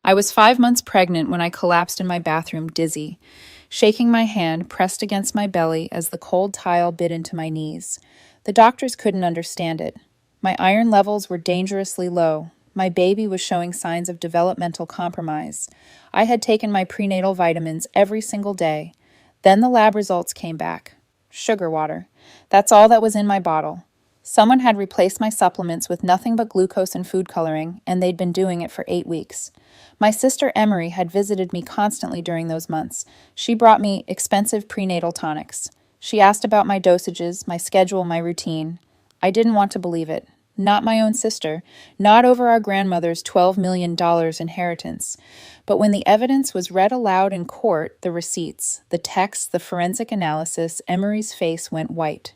I was 5 months pregnant when I collapsed in my bathroom, dizzy, shaking my hand pressed against my belly as the cold tile bit into my knees. The doctors couldn't understand it. My iron levels were dangerously low. My baby was showing signs of developmental compromise. I had taken my prenatal vitamins every single day. Then the lab results came back. Sugar water. That's all that was in my bottle. Someone had replaced my supplements with nothing but glucose and food coloring, and they'd been doing it for 8 weeks. My sister Emery had visited me constantly during those months. She brought me expensive prenatal tonics. She asked about my dosages, my schedule, my routine. I didn't want to believe it. Not my own sister, not over our grandmother's $12 million inheritance. But when the evidence was read aloud in court, the receipts, the texts, the forensic analysis, Emery's face went white.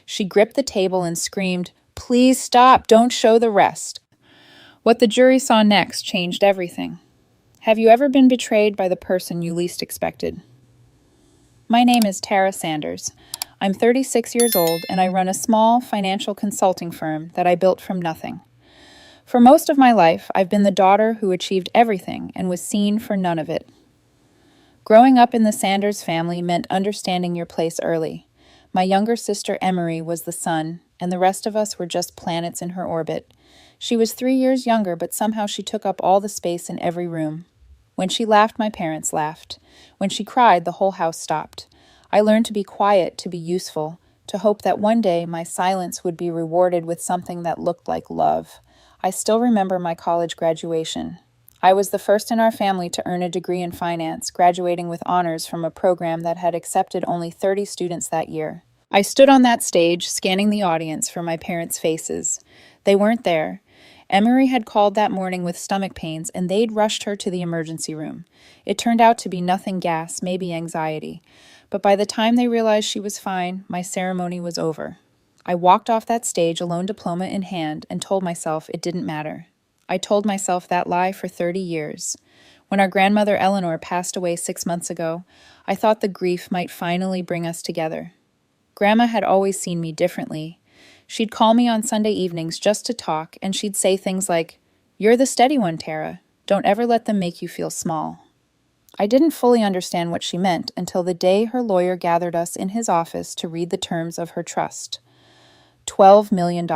She gripped the table and screamed, "Please stop, don't show the rest." What the jury saw next changed everything. Have you ever been betrayed by the person you least expected? My name is Tara Sanders. I'm 36 years old and I run a small financial consulting firm that I built from nothing. For most of my life, I've been the daughter who achieved everything and was seen for none of it. Growing up in the Sanders family meant understanding your place early. My younger sister Emery was the sun, and the rest of us were just planets in her orbit. She was 3 years younger, but somehow she took up all the space in every room. When she laughed, my parents laughed. When she cried, the whole house stopped. I learned to be quiet, to be useful, to hope that one day my silence would be rewarded with something that looked like love. I still remember my college graduation. I was the first in our family to earn a degree in finance, graduating with honors from a program that had accepted only 30 students that year. I stood on that stage, scanning the audience for my parents' faces. They weren't there. Emery had called that morning with stomach pains, and they'd rushed her to the emergency room. It turned out to be nothing gas, maybe anxiety. But by the time they realized she was fine, my ceremony was over. I walked off that stage, a loan diploma in hand, and told myself it didn't matter. I told myself that lie for 30 years. When our grandmother Eleanor passed away 6 months ago, I thought the grief might finally bring us together. Grandma had always seen me differently. She'd call me on Sunday evenings just to talk, and she'd say things like, "You're the steady one, Tara. Don't ever let them make you feel small." I didn't fully understand what she meant until the day her lawyer gathered us in his office to read the terms of her trust. $12 million.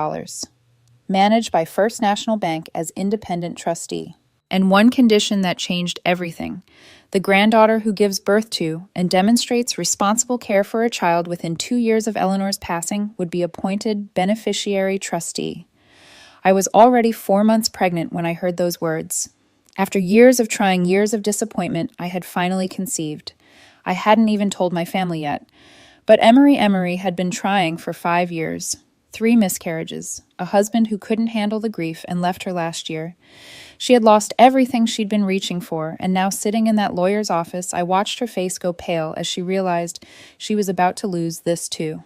Managed by First National Bank as independent trustee. And one condition that changed everything. The granddaughter who gives birth to and demonstrates responsible care for a child within 2 years of Eleanor's passing would be appointed beneficiary trustee. I was already 4 months pregnant when I heard those words. After years of trying, years of disappointment, I had finally conceived. I hadn't even told my family yet. But Emery had been trying for 5 years. 3 miscarriages, a husband who couldn't handle the grief and left her last year. She had lost everything she'd been reaching for, and now sitting in that lawyer's office, I watched her face go pale as she realized she was about to lose this too.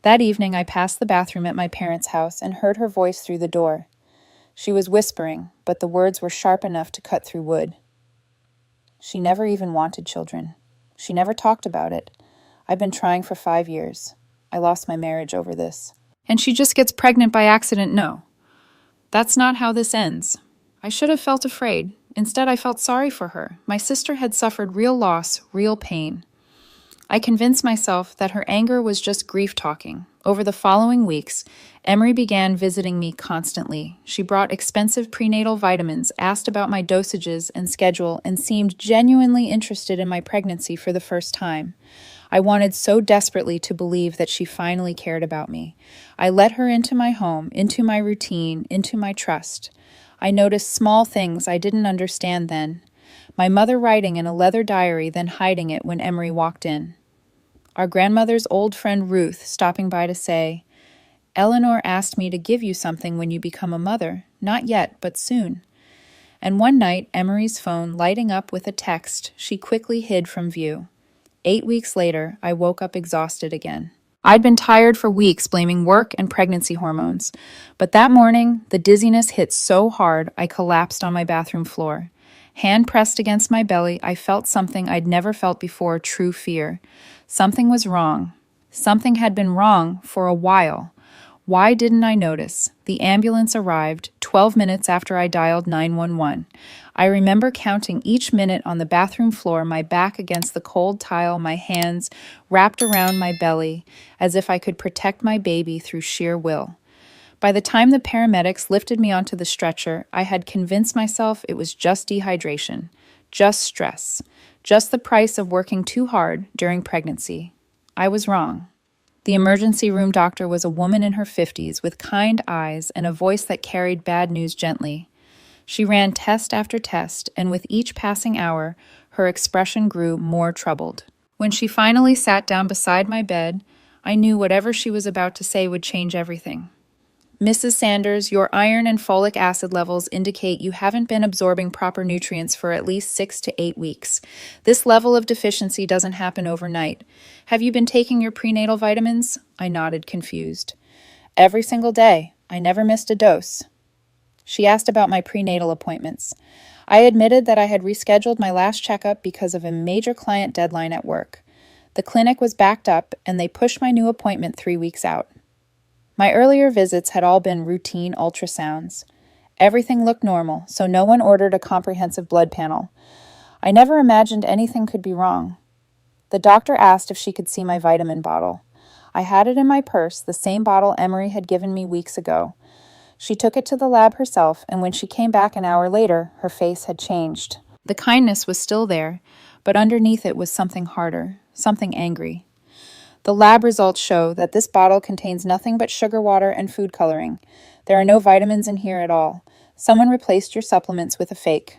That evening, I passed the bathroom at my parents' house and heard her voice through the door. She was whispering, but the words were sharp enough to cut through wood. She never even wanted children. She never talked about it. I've been trying for 5 years. I lost my marriage over this. And she just gets pregnant by accident? No. That's not how this ends. I should have felt afraid. Instead, I felt sorry for her. My sister had suffered real loss, real pain. I convinced myself that her anger was just grief talking. Over the following weeks, Emery began visiting me constantly. She brought expensive prenatal vitamins, asked about my dosages and schedule, and seemed genuinely interested in my pregnancy for the first time. I wanted so desperately to believe that she finally cared about me. I let her into my home, into my routine, into my trust. I noticed small things I didn't understand then. My mother writing in a leather diary, then hiding it when Emery walked in. Our grandmother's old friend Ruth stopping by to say, "Eleanor asked me to give you something when you become a mother. Not yet, but soon." And one night, Emery's phone lighting up with a text she quickly hid from view. 8 weeks later, I woke up exhausted again. I'd been tired for weeks blaming work and pregnancy hormones. But that morning, the dizziness hit so hard I collapsed on my bathroom floor. Hand pressed against my belly, I felt something I'd never felt before, true fear. Something was wrong. Something had been wrong for a while. Why didn't I notice? The ambulance arrived 12 minutes after I dialed 911. I remember counting each minute on the bathroom floor, my back against the cold tile, my hands wrapped around my belly, as if I could protect my baby through sheer will. By the time the paramedics lifted me onto the stretcher, I had convinced myself it was just dehydration, just stress, just the price of working too hard during pregnancy. I was wrong. The emergency room doctor was a woman in her 50s with kind eyes and a voice that carried bad news gently. She ran test after test, and with each passing hour, her expression grew more troubled. When she finally sat down beside my bed, I knew whatever she was about to say would change everything. Mrs. Sanders, your iron and folic acid levels indicate you haven't been absorbing proper nutrients for at least 6 to 8 weeks. This level of deficiency doesn't happen overnight. Have you been taking your prenatal vitamins? I nodded, confused. Every single day. I never missed a dose. She asked about my prenatal appointments. I admitted that I had rescheduled my last checkup because of a major client deadline at work. The clinic was backed up, and they pushed my new appointment 3 weeks out. My earlier visits had all been routine ultrasounds. Everything looked normal, so no one ordered a comprehensive blood panel. I never imagined anything could be wrong. The doctor asked if she could see my vitamin bottle. I had it in my purse, the same bottle Emery had given me weeks ago. She took it to the lab herself, and when she came back an hour later, her face had changed. The kindness was still there, but underneath it was something harder, something angry. The lab results show that this bottle contains nothing but sugar water and food coloring. There are no vitamins in here at all. Someone replaced your supplements with a fake.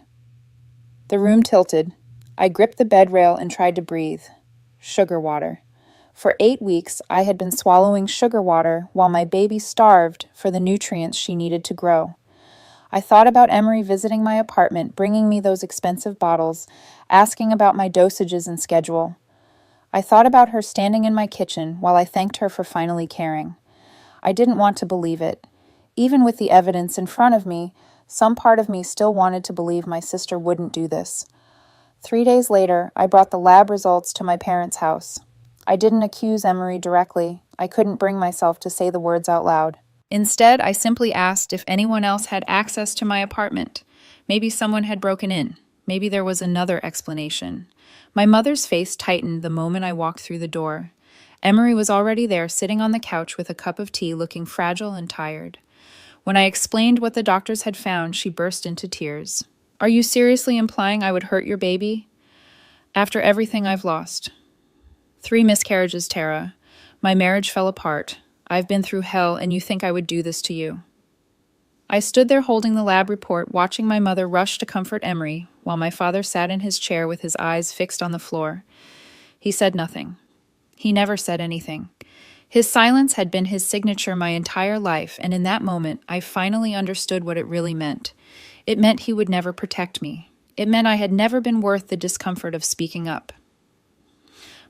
The room tilted. I gripped the bed rail and tried to breathe. Sugar water. For 8 weeks, I had been swallowing sugar water while my baby starved for the nutrients she needed to grow. I thought about Emery visiting my apartment, bringing me those expensive bottles, asking about my dosages and schedule. I thought about her standing in my kitchen while I thanked her for finally caring. I didn't want to believe it. Even with the evidence in front of me, some part of me still wanted to believe my sister wouldn't do this. 3 days later, I brought the lab results to my parents' house. I didn't accuse Emery directly. I couldn't bring myself to say the words out loud. Instead, I simply asked if anyone else had access to my apartment. Maybe someone had broken in. Maybe there was another explanation. My mother's face tightened the moment I walked through the door. Emery was already there, sitting on the couch with a cup of tea, looking fragile and tired. When I explained what the doctors had found, she burst into tears. Are you seriously implying I would hurt your baby? After everything I've lost. 3 miscarriages, Tara. My marriage fell apart. I've been through hell, and you think I would do this to you? I stood there holding the lab report, watching my mother rush to comfort Emery, while my father sat in his chair with his eyes fixed on the floor. He said nothing. He never said anything. His silence had been his signature my entire life, and in that moment, I finally understood what it really meant. It meant he would never protect me. It meant I had never been worth the discomfort of speaking up.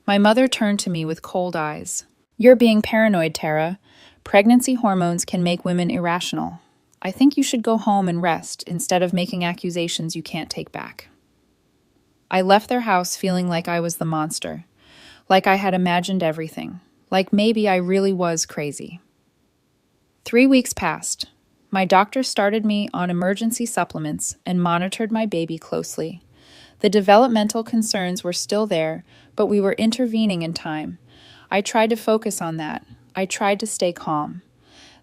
My mother turned to me with cold eyes. You're being paranoid, Tara. Pregnancy hormones can make women irrational. I think you should go home and rest instead of making accusations you can't take back. I left their house feeling like I was the monster, like I had imagined everything, like maybe I really was crazy. 3 weeks passed. My doctor started me on emergency supplements and monitored my baby closely. The developmental concerns were still there, but we were intervening in time. I tried to focus on that. I tried to stay calm.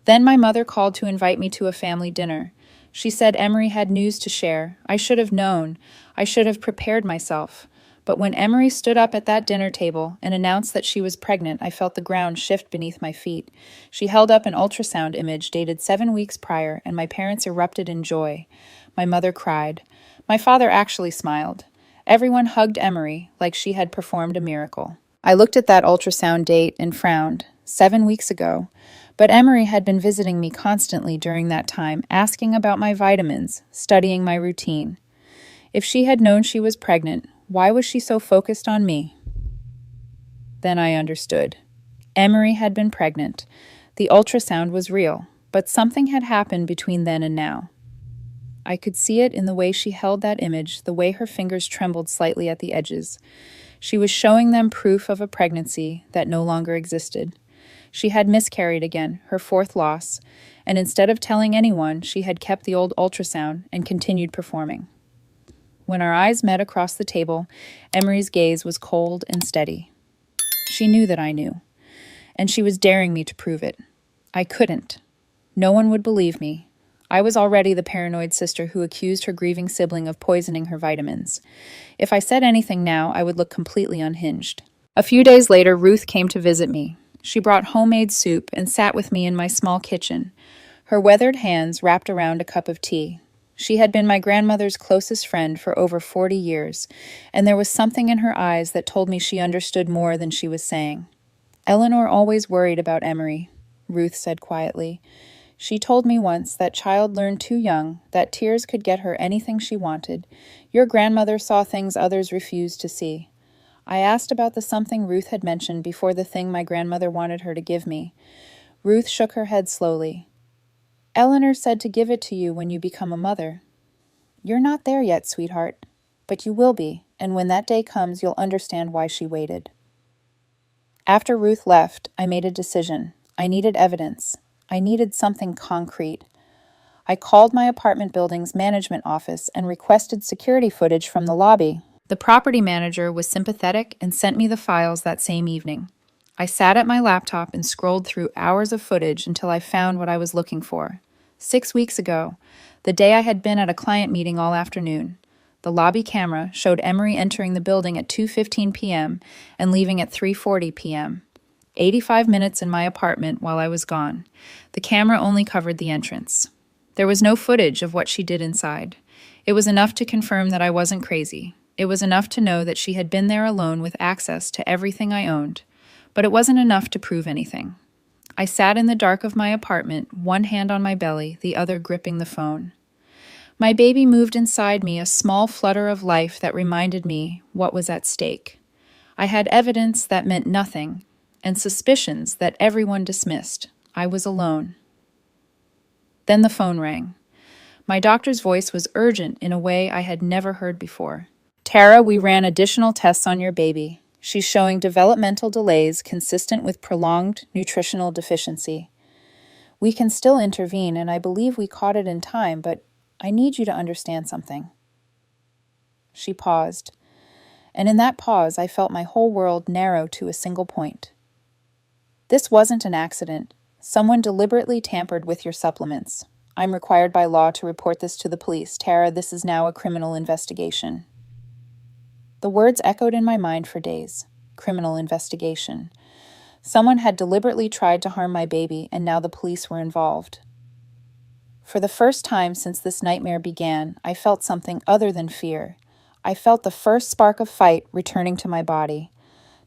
Then my mother called to invite me to a family dinner. She said Emery had news to share. I should have known. I should have prepared myself. But when Emery stood up at that dinner table and announced that she was pregnant, I felt the ground shift beneath my feet. She held up an ultrasound image dated 7 weeks prior, and my parents erupted in joy. My mother cried. My father actually smiled. Everyone hugged Emery like she had performed a miracle. I looked at that ultrasound date and frowned. 7 weeks ago. But Emery had been visiting me constantly during that time, asking about my vitamins, studying my routine. If she had known she was pregnant, why was she so focused on me? Then I understood. Emery had been pregnant. The ultrasound was real, but something had happened between then and now. I could see it in the way she held that image, the way her fingers trembled slightly at the edges. She was showing them proof of a pregnancy that no longer existed. She had miscarried again, her fourth loss, and instead of telling anyone, she had kept the old ultrasound and continued performing. When our eyes met across the table, Emery's gaze was cold and steady. She knew that I knew, and she was daring me to prove it. I couldn't. No one would believe me. I was already the paranoid sister who accused her grieving sibling of poisoning her vitamins. If I said anything now, I would look completely unhinged. A few days later, Ruth came to visit me. She brought homemade soup and sat with me in my small kitchen, her weathered hands wrapped around a cup of tea. She had been my grandmother's closest friend for over 40 years, and there was something in her eyes that told me she understood more than she was saying. "Eleanor always worried about Emery," Ruth said quietly. "She told me once that child learned too young that tears could get her anything she wanted. Your grandmother saw things others refused to see." I asked about the something Ruth had mentioned before the thing my grandmother wanted her to give me. Ruth shook her head slowly. "Eleanor said to give it to you when you become a mother." "You're not there yet, sweetheart, but you will be, and when that day comes, you'll understand why she waited." After Ruth left, I made a decision. I needed evidence. I needed something concrete. I called my apartment building's management office and requested security footage from the lobby. The property manager was sympathetic and sent me the files that same evening. I sat at my laptop and scrolled through hours of footage until I found what I was looking for. 6 weeks ago, the day I had been at a client meeting all afternoon, the lobby camera showed Emery entering the building at 2:15 p.m. and leaving at 3:40 p.m. 85 minutes in my apartment while I was gone. The camera only covered the entrance. There was no footage of what she did inside. It was enough to confirm that I wasn't crazy. It was enough to know that she had been there alone with access to everything I owned. But it wasn't enough to prove anything. I sat in the dark of my apartment, one hand on my belly, the other gripping the phone. My baby moved inside me, a small flutter of life that reminded me what was at stake. I had evidence that meant nothing, and suspicions that everyone dismissed. I was alone. Then the phone rang. My doctor's voice was urgent in a way I had never heard before. "Tara, we ran additional tests on your baby. She's showing developmental delays consistent with prolonged nutritional deficiency. We can still intervene, and I believe we caught it in time, but I need you to understand something." She paused, and in that pause I felt my whole world narrow to a single point. "This wasn't an accident. Someone deliberately tampered with your supplements. I'm required by law to report this to the police. Tara, this is now a criminal investigation." The words echoed in my mind for days. Criminal investigation. Someone had deliberately tried to harm my baby, and now the police were involved. For the first time since this nightmare began, I felt something other than fear. I felt the first spark of fight returning to my body.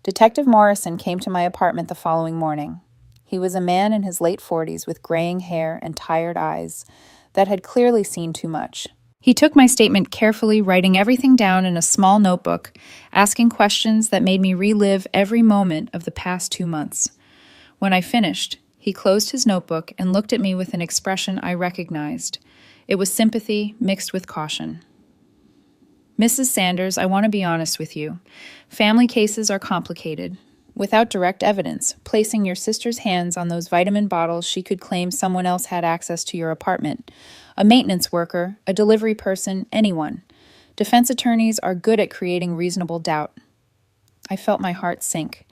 Detective Morrison came to my apartment the following morning. He was a man in his late 40s with graying hair and tired eyes that had clearly seen too much. He took my statement carefully, writing everything down in a small notebook, asking questions that made me relive every moment of the past 2 months. When I finished, he closed his notebook and looked at me with an expression I recognized. It was sympathy mixed with caution. "Mrs. Sanders, I want to be honest with you. Family cases are complicated. Without direct evidence, placing your sister's hands on those vitamin bottles, she could claim someone else had access to your apartment. A maintenance worker, a delivery person, anyone. Defense attorneys are good at creating reasonable doubt." I felt my heart sink.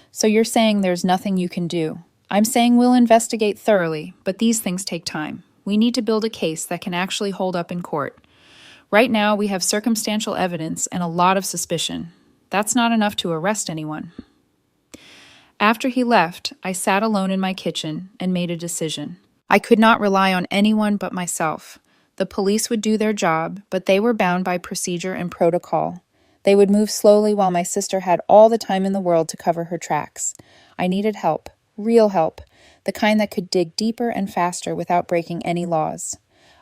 "So you're saying there's nothing you can do?" "I'm saying we'll investigate thoroughly, but these things take time. We need to build a case that can actually hold up in court. Right now, we have circumstantial evidence and a lot of suspicion. That's not enough to arrest anyone." After he left, I sat alone in my kitchen and made a decision. I could not rely on anyone but myself. The police would do their job, but they were bound by procedure and protocol. They would move slowly while my sister had all the time in the world to cover her tracks. I needed help, real help, the kind that could dig deeper and faster without breaking any laws.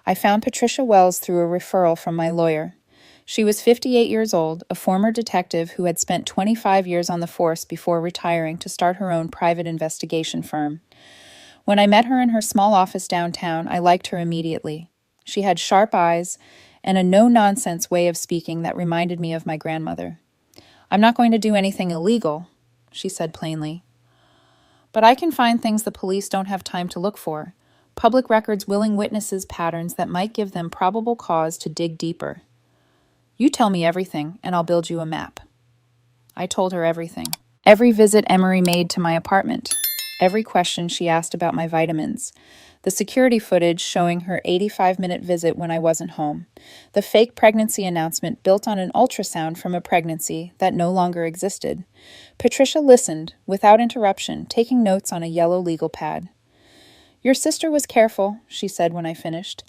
I found Patricia Wells through a referral from my lawyer. She was 58 years old, a former detective who had spent 25 years on the force before retiring to start her own private investigation firm. When I met her in her small office downtown, I liked her immediately. She had sharp eyes and a no-nonsense way of speaking that reminded me of my grandmother. "I'm not going to do anything illegal," she said plainly. But I can find things the police don't have time to look for. Public records willing witnesses patterns that might give them probable cause to dig deeper. You tell me everything, and I'll build you a map. I told her everything. Every visit Emery made to my apartment. Every question she asked about my vitamins. The security footage showing her 85-minute visit when I wasn't home. The fake pregnancy announcement built on an ultrasound from a pregnancy that no longer existed. Patricia listened, without interruption, taking notes on a yellow legal pad. Your sister was careful, she said when I finished.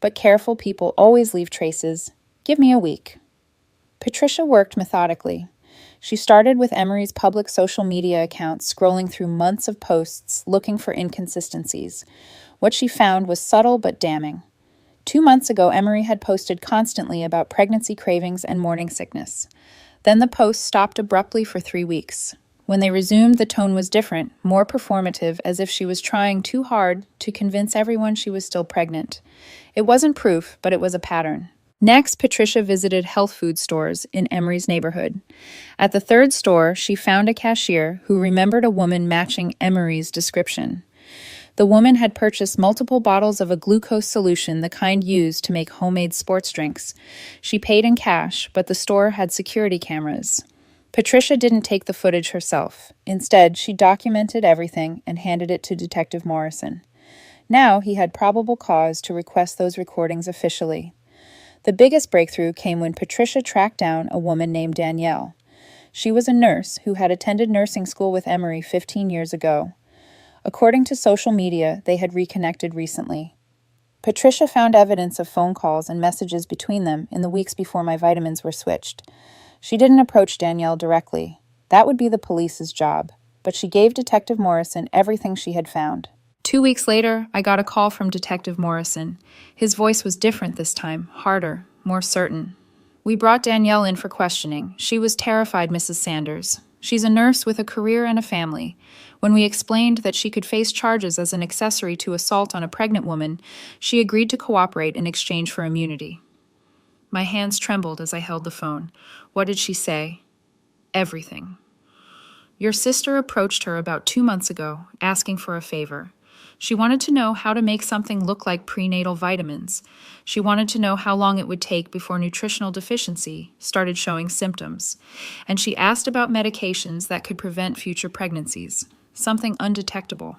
But careful people always leave traces. Give me a week. Patricia worked methodically. She started with Emery's public social media accounts, scrolling through months of posts, looking for inconsistencies. What she found was subtle but damning. 2 months ago, Emery had posted constantly about pregnancy cravings and morning sickness. Then the posts stopped abruptly for 3 weeks. When they resumed, the tone was different, more performative, as if she was trying too hard to convince everyone she was still pregnant. It wasn't proof, but it was a pattern. Next, Patricia visited health food stores in Emery's neighborhood. At the third store, she found a cashier who remembered a woman matching Emery's description. The woman had purchased multiple bottles of a glucose solution, the kind used to make homemade sports drinks. She paid in cash, but the store had security cameras. Patricia didn't take the footage herself. Instead, she documented everything and handed it to Detective Morrison. Now he had probable cause to request those recordings officially. The biggest breakthrough came when Patricia tracked down a woman named Danielle. She was a nurse who had attended nursing school with Emery 15 years ago. According to social media, they had reconnected recently. Patricia found evidence of phone calls and messages between them in the weeks before my vitamins were switched. She didn't approach Danielle directly. That would be the police's job. But she gave Detective Morrison everything she had found. 2 weeks later, I got a call from Detective Morrison. His voice was different this time, harder, more certain. We brought Danielle in for questioning. She was terrified, Mrs. Sanders. She's a nurse with a career and a family. When we explained that she could face charges as an accessory to assault on a pregnant woman, she agreed to cooperate in exchange for immunity. My hands trembled as I held the phone. What did she say? Everything. Your sister approached her about 2 months ago, asking for a favor. She wanted to know how to make something look like prenatal vitamins. She wanted to know how long it would take before nutritional deficiency started showing symptoms. And she asked about medications that could prevent future pregnancies, something undetectable.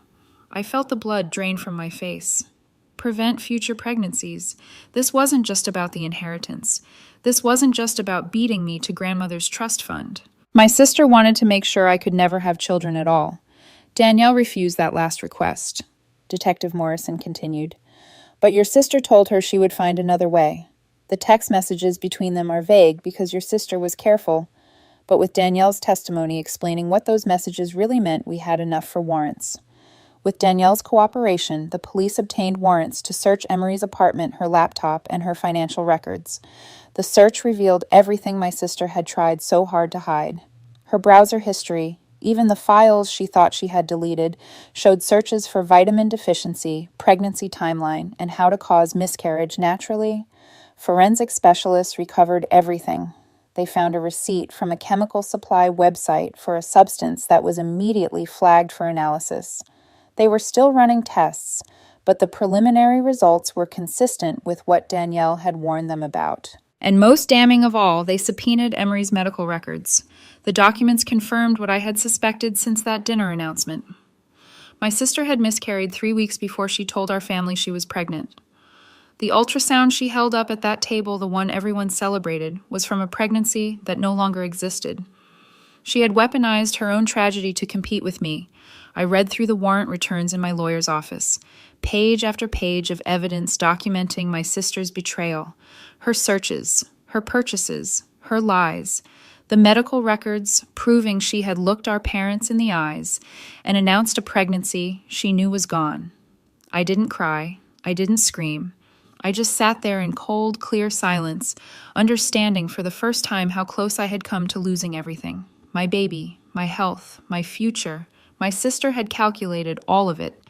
I felt the blood drain from my face. Prevent future pregnancies. This wasn't just about the inheritance. This wasn't just about beating me to grandmother's trust fund. My sister wanted to make sure I could never have children at all. Danielle refused that last request. Detective Morrison continued. But your sister told her she would find another way. The text messages between them are vague because your sister was careful. But with Danielle's testimony explaining what those messages really meant, we had enough for warrants. With Danielle's cooperation, the police obtained warrants to search Emery's apartment, her laptop, and her financial records. The search revealed everything my sister had tried so hard to hide. Her browser history, even the files she thought she had deleted, showed searches for vitamin deficiency, pregnancy timeline, and how to cause miscarriage naturally. Forensic specialists recovered everything. They found a receipt from a chemical supply website for a substance that was immediately flagged for analysis. They were still running tests, but the preliminary results were consistent with what Danielle had warned them about. And most damning of all, they subpoenaed Emery's medical records. The documents confirmed what I had suspected since that dinner announcement. My sister had miscarried 3 weeks before she told our family she was pregnant. The ultrasound she held up at that table, the one everyone celebrated, was from a pregnancy that no longer existed. She had weaponized her own tragedy to compete with me. I read through the warrant returns in my lawyer's office, page after page of evidence documenting my sister's betrayal, her searches, her purchases, her lies, the medical records proving she had looked our parents in the eyes and announced a pregnancy she knew was gone. I didn't cry. I didn't scream. I just sat there in cold, clear silence, understanding for the first time how close I had come to losing everything. My baby, my health, my future. My sister had calculated all of it.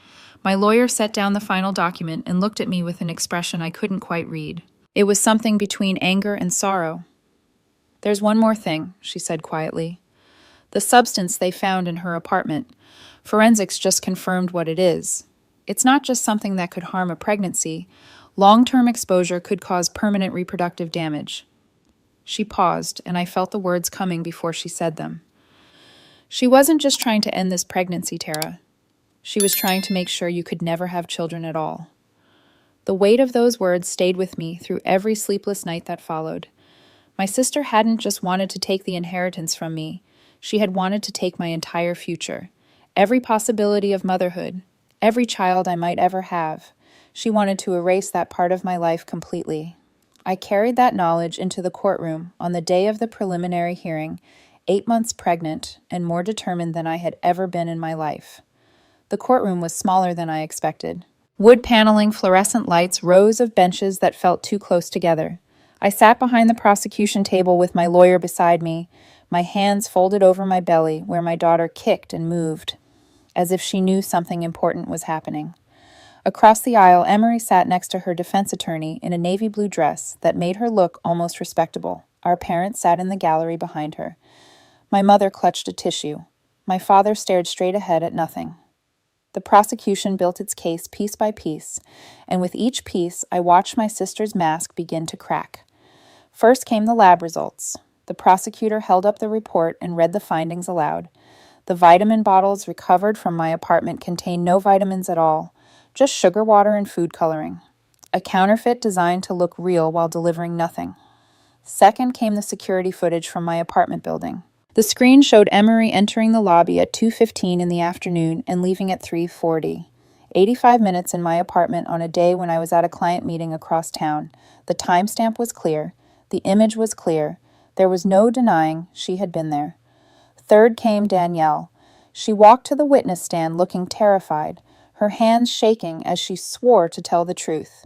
My lawyer set down the final document and looked at me with an expression I couldn't quite read. It was something between anger and sorrow. There's one more thing, she said quietly. The substance they found in her apartment. Forensics just confirmed what it is. It's not just something that could harm a pregnancy. Long-term exposure could cause permanent reproductive damage. She paused, and I felt the words coming before she said them. She wasn't just trying to end this pregnancy, Tara. She was trying to make sure you could never have children at all. The weight of those words stayed with me through every sleepless night that followed. My sister hadn't just wanted to take the inheritance from me. She had wanted to take my entire future, every possibility of motherhood, every child I might ever have. She wanted to erase that part of my life completely. I carried that knowledge into the courtroom on the day of the preliminary hearing, 8 months pregnant and more determined than I had ever been in my life. The courtroom was smaller than I expected. Wood paneling, fluorescent lights, rows of benches that felt too close together. I sat behind the prosecution table with my lawyer beside me, my hands folded over my belly where my daughter kicked and moved, as if she knew something important was happening. Across the aisle, Emery sat next to her defense attorney in a navy blue dress that made her look almost respectable. Our parents sat in the gallery behind her. My mother clutched a tissue. My father stared straight ahead at nothing. The prosecution built its case piece by piece, and with each piece, I watched my sister's mask begin to crack. First came the lab results. The prosecutor held up the report and read the findings aloud. The vitamin bottles recovered from my apartment contained no vitamins at all, just sugar water and food coloring. A counterfeit designed to look real while delivering nothing. Second came the security footage from my apartment building. The screen showed Emery entering the lobby at 2:15 in the afternoon and leaving at 3:40. 85 minutes in my apartment on a day when I was at a client meeting across town. The timestamp was clear. The image was clear. There was no denying she had been there. Third came Danielle. She walked to the witness stand looking terrified, her hands shaking as she swore to tell the truth.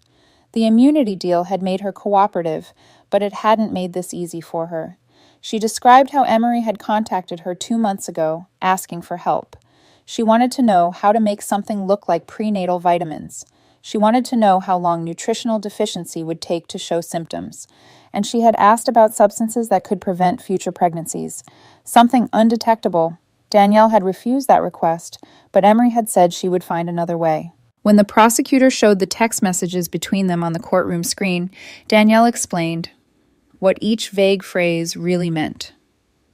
The immunity deal had made her cooperative, but it hadn't made this easy for her. She described how Emery had contacted her 2 months ago, asking for help. She wanted to know how to make something look like prenatal vitamins. She wanted to know how long nutritional deficiency would take to show symptoms. And she had asked about substances that could prevent future pregnancies. Something undetectable. Danielle had refused that request, but Emery had said she would find another way. When the prosecutor showed the text messages between them on the courtroom screen, Danielle explained what each vague phrase really meant.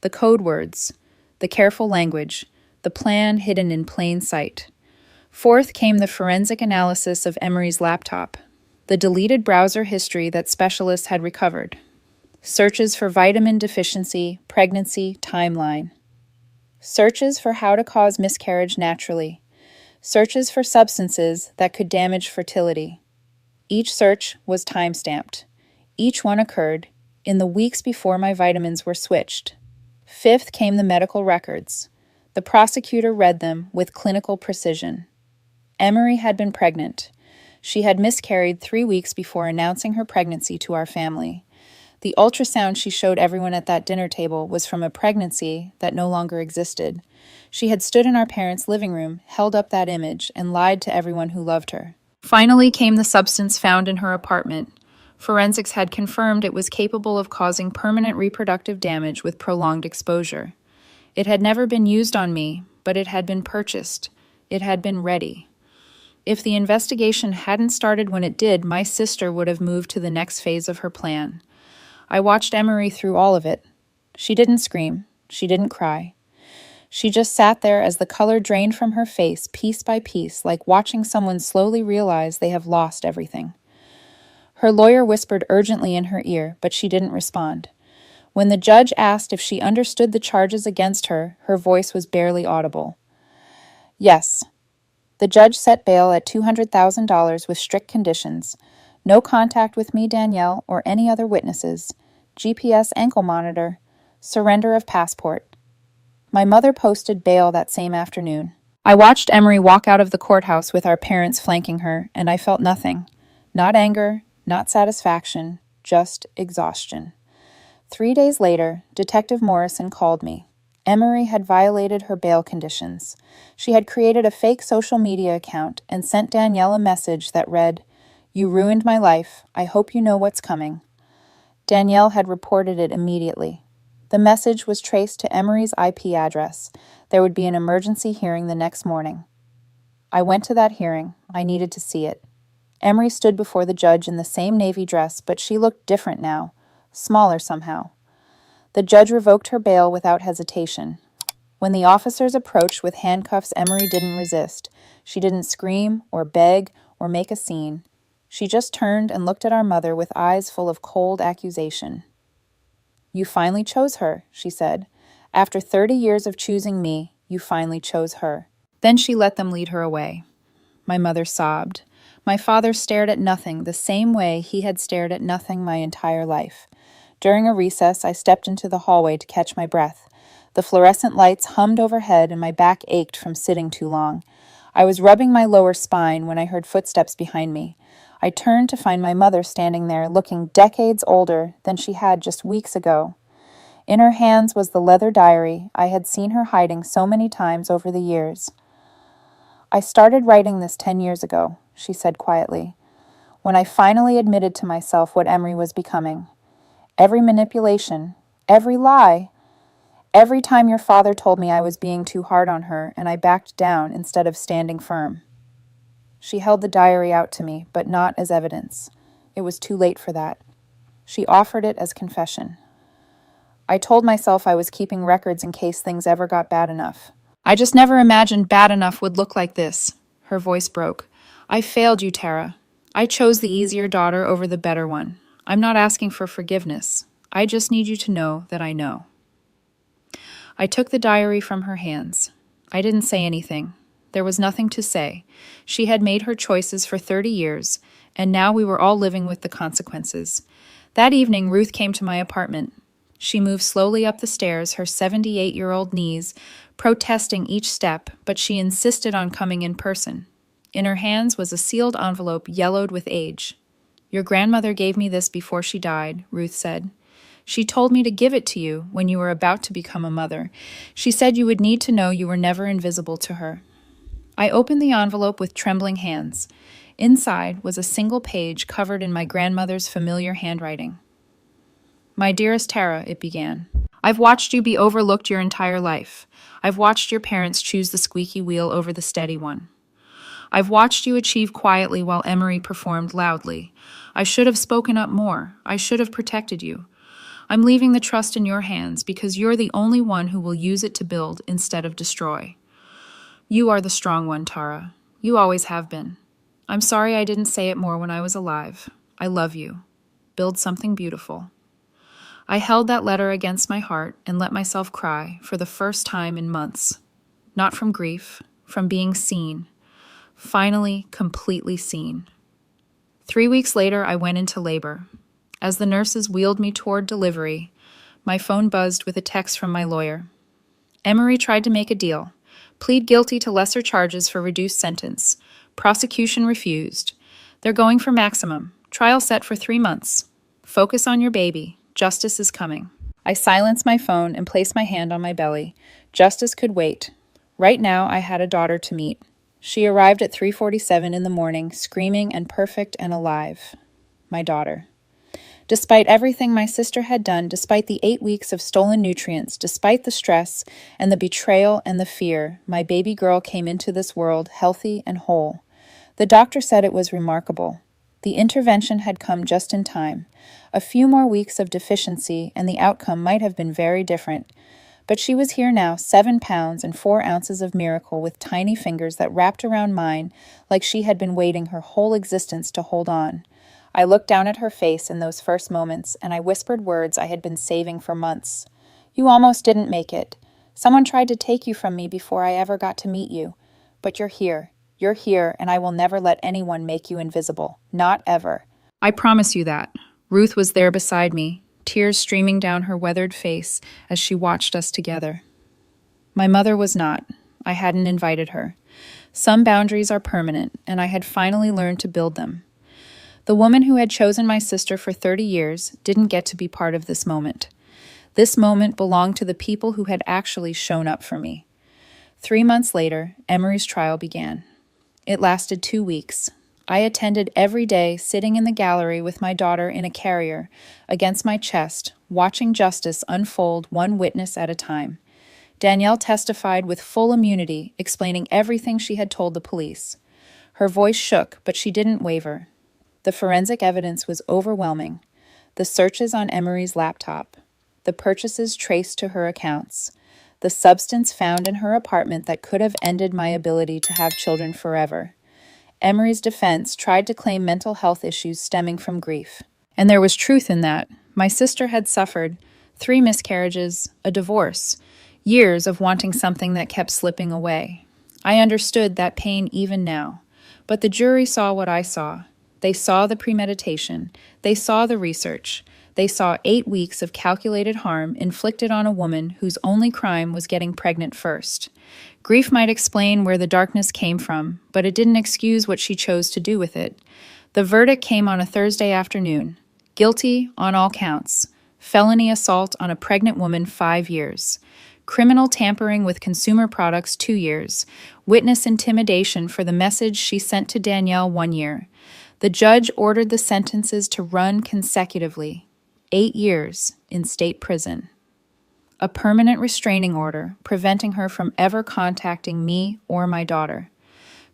The code words, the careful language, the plan hidden in plain sight. Fourth came the forensic analysis of Emery's laptop, the deleted browser history that specialists had recovered. Searches for vitamin deficiency, pregnancy, timeline. Searches for how to cause miscarriage naturally. Searches for substances that could damage fertility. Each search was time-stamped. Each one occurred in the weeks before my vitamins were switched. Fifth came the medical records. The prosecutor read them with clinical precision. Emery had been pregnant. She had miscarried 3 weeks before announcing her pregnancy to our family. The ultrasound she showed everyone at that dinner table was from a pregnancy that no longer existed. She had stood in our parents' living room, held up that image, and lied to everyone who loved her. Finally came the substance found in her apartment. Forensics had confirmed it was capable of causing permanent reproductive damage with prolonged exposure. It had never been used on me, but it had been purchased. It had been ready. If the investigation hadn't started when it did, my sister would have moved to the next phase of her plan. I watched Emery through all of it. She didn't scream. She didn't cry. She just sat there as the color drained from her face piece by piece, like watching someone slowly realize they have lost everything. Her lawyer whispered urgently in her ear, but she didn't respond. When the judge asked if she understood the charges against her, her voice was barely audible. Yes. The judge set bail at $200,000 with strict conditions. No contact with me, Danielle, or any other witnesses. GPS ankle monitor. Surrender of passport. My mother posted bail that same afternoon. I watched Emery walk out of the courthouse with our parents flanking her, and I felt nothing. Not anger, not satisfaction, just exhaustion. 3 days later, Detective Morrison called me. Emery had violated her bail conditions. She had created a fake social media account and sent Danielle a message that read, "You ruined my life. I hope you know what's coming." Danielle had reported it immediately. The message was traced to Emery's IP address. There would be an emergency hearing the next morning. I went to that hearing. I needed to see it. Emery stood before the judge in the same navy dress, but she looked different now, smaller somehow. The judge revoked her bail without hesitation. When the officers approached with handcuffs, Emery didn't resist. She didn't scream or beg or make a scene. She just turned and looked at our mother with eyes full of cold accusation. "You finally chose her," she said. "After 30 years of choosing me, you finally chose her." Then she let them lead her away. My mother sobbed. My father stared at nothing the same way he had stared at nothing my entire life. During a recess, I stepped into the hallway to catch my breath. The fluorescent lights hummed overhead and my back ached from sitting too long. I was rubbing my lower spine when I heard footsteps behind me. I turned to find my mother standing there, looking decades older than she had just weeks ago. In her hands was the leather diary I had seen her hiding so many times over the years. "I started writing this 10 years ago," she said quietly, "when I finally admitted to myself what Emery was becoming. Every manipulation, every lie, every time your father told me I was being too hard on her and I backed down instead of standing firm." She held the diary out to me, but not as evidence. It was too late for that. She offered it as confession. "I told myself I was keeping records in case things ever got bad enough. I just never imagined bad enough would look like this." Her voice broke. "I failed you, Tara. I chose the easier daughter over the better one. I'm not asking for forgiveness. I just need you to know that I know." I took the diary from her hands. I didn't say anything. There was nothing to say. She had made her choices for 30 years, and now we were all living with the consequences. That evening, Ruth came to my apartment. She moved slowly up the stairs, her 78-year-old knees protesting each step, but she insisted on coming in person. In her hands was a sealed envelope yellowed with age. "Your grandmother gave me this before she died," Ruth said. "She told me to give it to you when you were about to become a mother. She said you would need to know you were never invisible to her." I opened the envelope with trembling hands. Inside was a single page covered in my grandmother's familiar handwriting. "My dearest Tara," it began, "I've watched you be overlooked your entire life. I've watched your parents choose the squeaky wheel over the steady one. I've watched you achieve quietly while Emery performed loudly. I should have spoken up more. I should have protected you. I'm leaving the trust in your hands because you're the only one who will use it to build instead of destroy. You are the strong one, Tara. You always have been. I'm sorry I didn't say it more when I was alive. I love you. Build something beautiful." I held that letter against my heart and let myself cry for the first time in months. Not from grief, from being seen. Finally, completely seen. 3 weeks later, I went into labor. As the nurses wheeled me toward delivery, my phone buzzed with a text from my lawyer. "Emery tried to make a deal. Plead guilty to lesser charges for reduced sentence. Prosecution refused. They're going for maximum. Trial set for 3 months. Focus on your baby. Justice is coming." I silenced my phone and placed my hand on my belly. Justice could wait. Right now, I had a daughter to meet. She arrived at 3:47 in the morning, screaming and perfect and alive. My daughter. Despite everything my sister had done, despite the 8 weeks of stolen nutrients, despite the stress and the betrayal and the fear, my baby girl came into this world healthy and whole. The doctor said it was remarkable. The intervention had come just in time. A few more weeks of deficiency and the outcome might have been very different. But she was here now, 7 pounds and 4 ounces of miracle with tiny fingers that wrapped around mine like she had been waiting her whole existence to hold on. I looked down at her face in those first moments, and I whispered words I had been saving for months. "You almost didn't make it. Someone tried to take you from me before I ever got to meet you. But you're here. You're here, and I will never let anyone make you invisible. Not ever." I promise you that. Ruth was there beside me, tears streaming down her weathered face as she watched us together. My mother was not. I hadn't invited her. Some boundaries are permanent, and I had finally learned to build them. The woman who had chosen my sister for 30 years didn't get to be part of this moment. This moment belonged to the people who had actually shown up for me. 3 months later, Emery's trial began. It lasted 2 weeks. I attended every day, sitting in the gallery with my daughter in a carrier against my chest, watching justice unfold one witness at a time. Danielle testified with full immunity, explaining everything she had told the police. Her voice shook, but she didn't waver. The forensic evidence was overwhelming. The searches on Emery's laptop, the purchases traced to her accounts, the substance found in her apartment that could have ended my ability to have children forever. Emery's defense tried to claim mental health issues stemming from grief. And there was truth in that. My sister had suffered 3 miscarriages, a divorce, years of wanting something that kept slipping away. I understood that pain even now. But the jury saw what I saw. They saw the premeditation. They saw the research. They saw 8 weeks of calculated harm inflicted on a woman whose only crime was getting pregnant first. Grief might explain where the darkness came from, but it didn't excuse what she chose to do with it. The verdict came on a Thursday afternoon. Guilty on all counts. Felony assault on a pregnant woman, 5 years. Criminal tampering with consumer products, 2 years. Witness intimidation for the message she sent to Danielle, 1 year. The judge ordered the sentences to run consecutively. 8 years in state prison. A permanent restraining order preventing her from ever contacting me or my daughter.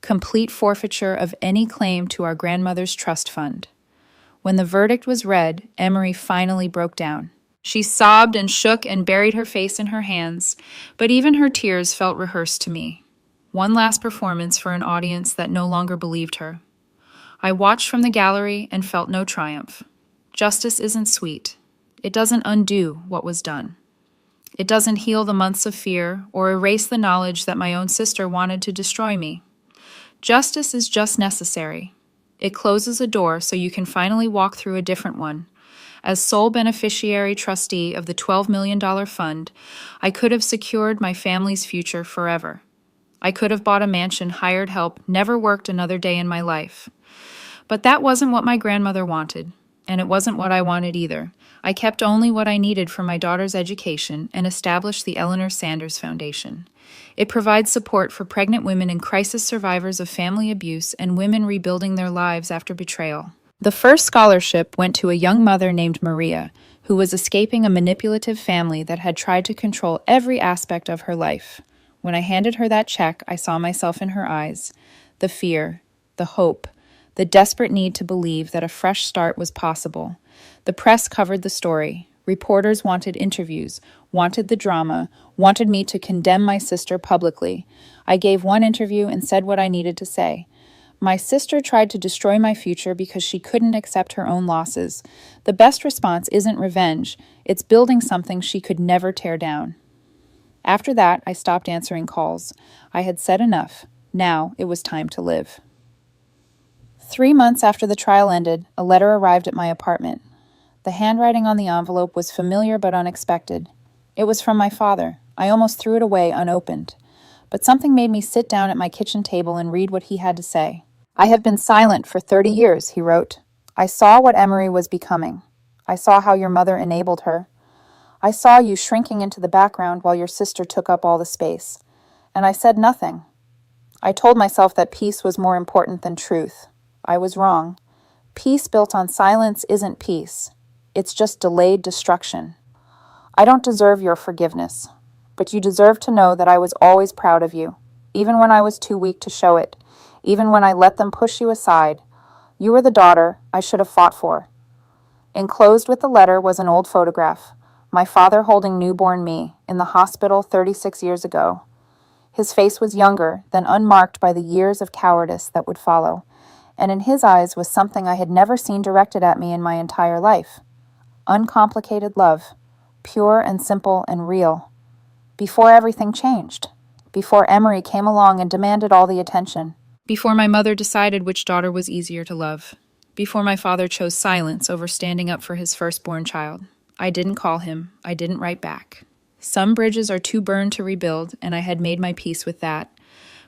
Complete forfeiture of any claim to our grandmother's trust fund. When the verdict was read, Emery finally broke down. She sobbed and shook and buried her face in her hands, but even her tears felt rehearsed to me. One last performance for an audience that no longer believed her. I watched from the gallery and felt no triumph. Justice isn't sweet. It doesn't undo what was done. It doesn't heal the months of fear or erase the knowledge that my own sister wanted to destroy me. Justice is just necessary. It closes a door so you can finally walk through a different one. As sole beneficiary trustee of the $12 million fund, I could have secured my family's future forever. I could have bought a mansion, hired help, never worked another day in my life. But that wasn't what my grandmother wanted, and it wasn't what I wanted either. I kept only what I needed for my daughter's education and established the Eleanor Sanders Foundation. It provides support for pregnant women and crisis survivors of family abuse and women rebuilding their lives after betrayal. The first scholarship went to a young mother named Maria, who was escaping a manipulative family that had tried to control every aspect of her life. When I handed her that check, I saw myself in her eyes. The fear, the hope, the desperate need to believe that a fresh start was possible. The press covered the story. Reporters wanted interviews, wanted the drama, wanted me to condemn my sister publicly. I gave one interview and said what I needed to say. My sister tried to destroy my future because she couldn't accept her own losses. The best response isn't revenge. It's building something she could never tear down. After that, I stopped answering calls. I had said enough. Now it was time to live. 3 months after the trial ended, a letter arrived at my apartment. The handwriting on the envelope was familiar but unexpected. It was from my father. I almost threw it away unopened. But something made me sit down at my kitchen table and read what he had to say. I have been silent for 30 years, he wrote. I saw what Emery was becoming. I saw how your mother enabled her. I saw you shrinking into the background while your sister took up all the space. And I said nothing. I told myself that peace was more important than truth. I was wrong. Peace built on silence isn't peace. It's just delayed destruction. I don't deserve your forgiveness, but you deserve to know that I was always proud of you, even when I was too weak to show it, even when I let them push you aside. You were the daughter I should have fought for. Enclosed with the letter was an old photograph, my father holding newborn me in the hospital 36 years ago. His face was younger, than unmarked by the years of cowardice that would follow, and in his eyes was something I had never seen directed at me in my entire life. Uncomplicated love, pure and simple and real. Before everything changed. Before Emery came along and demanded all the attention. Before my mother decided which daughter was easier to love. Before my father chose silence over standing up for his firstborn child. I didn't call him. I didn't write back. Some bridges are too burned to rebuild, and I had made my peace with that.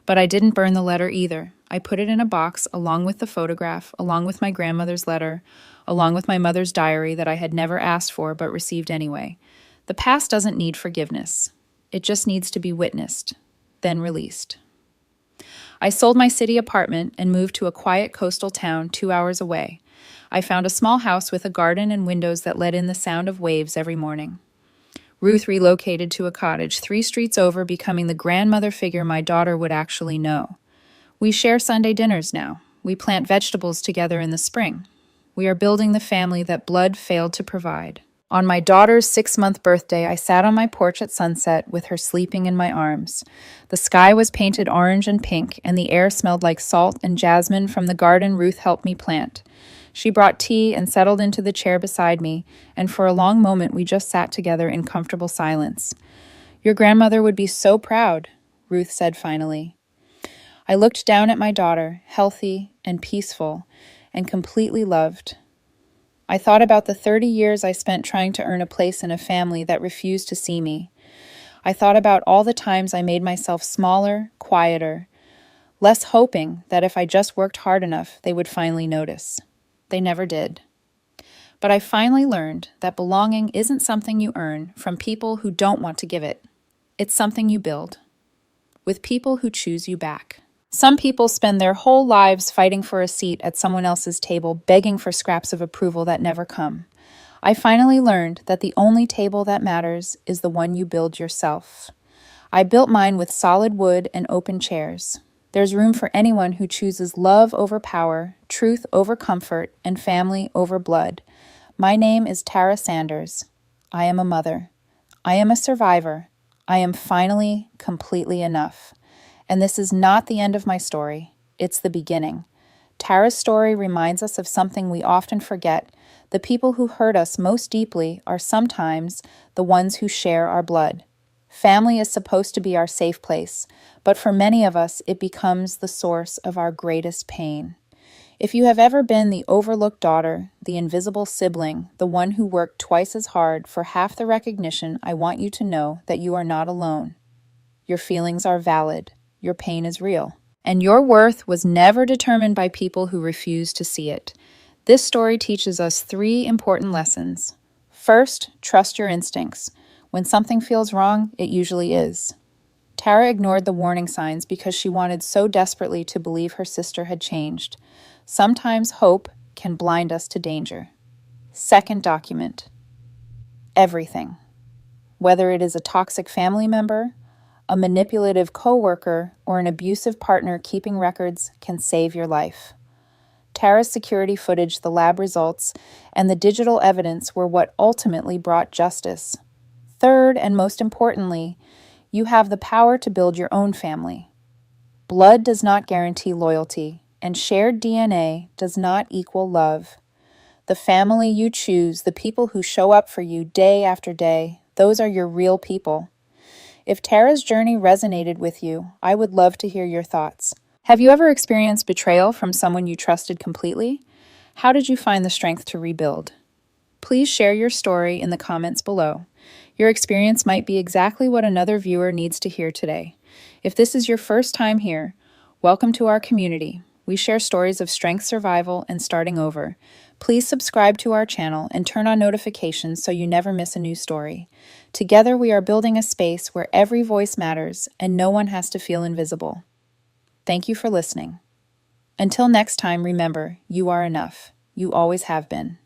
But I didn't burn the letter either. I put it in a box along with the photograph, along with my grandmother's letter, along with my mother's diary that I had never asked for but received anyway. The past doesn't need forgiveness. It just needs to be witnessed, then released. I sold my city apartment and moved to a quiet coastal town 2 hours away. I found a small house with a garden and windows that let in the sound of waves every morning. Ruth relocated to a cottage 3 streets over, becoming the grandmother figure my daughter would actually know. We share Sunday dinners now. We plant vegetables together in the spring. We are building the family that blood failed to provide. On my daughter's 6-month birthday, I sat on my porch at sunset with her sleeping in my arms. The sky was painted orange and pink, and the air smelled like salt and jasmine from the garden Ruth helped me plant. She brought tea and settled into the chair beside me, and for a long moment we just sat together in comfortable silence. "Your grandmother would be so proud," Ruth said finally. I looked down at my daughter, healthy and peaceful and completely loved. I thought about the 30 years I spent trying to earn a place in a family that refused to see me. I thought about all the times I made myself smaller, quieter, less hoping that if I just worked hard enough, they would finally notice. They never did. But I finally learned that belonging isn't something you earn from people who don't want to give it. It's something you build with people who choose you back. Some people spend their whole lives fighting for a seat at someone else's table, begging for scraps of approval that never come. I finally learned that the only table that matters is the one you build yourself. I built mine with solid wood and open chairs. There's room for anyone who chooses love over power, truth over comfort, and family over blood. My name is Tara Sanders. I am a mother. I am a survivor. I am finally completely enough. And this is not the end of my story. It's the beginning. Tara's story reminds us of something we often forget. The people who hurt us most deeply are sometimes the ones who share our blood. Family is supposed to be our safe place, but for many of us, it becomes the source of our greatest pain. If you have ever been the overlooked daughter, the invisible sibling, the one who worked twice as hard for half the recognition, I want you to know that you are not alone. Your feelings are valid. Your pain is real. And your worth was never determined by people who refuse to see it. This story teaches us 3 important lessons. First, trust your instincts. When something feels wrong, it usually is. Tara ignored the warning signs because she wanted so desperately to believe her sister had changed. Sometimes hope can blind us to danger. Second, document everything. Whether it is a toxic family member, a manipulative coworker, or an abusive partner, keeping records can save your life. Tara's security footage, the lab results, and the digital evidence were what ultimately brought justice. Third, and most importantly, you have the power to build your own family. Blood does not guarantee loyalty, and shared DNA does not equal love. The family you choose, the people who show up for you day after day, those are your real people. If Tara's journey resonated with you, I would love to hear your thoughts. Have you ever experienced betrayal from someone you trusted completely? How did you find the strength to rebuild? Please share your story in the comments below. Your experience might be exactly what another viewer needs to hear today. If this is your first time here, welcome to our community. We share stories of strength, survival, and starting over. Please subscribe to our channel and turn on notifications so you never miss a new story. Together, we are building a space where every voice matters and no one has to feel invisible. Thank you for listening. Until next time, remember, you are enough. You always have been.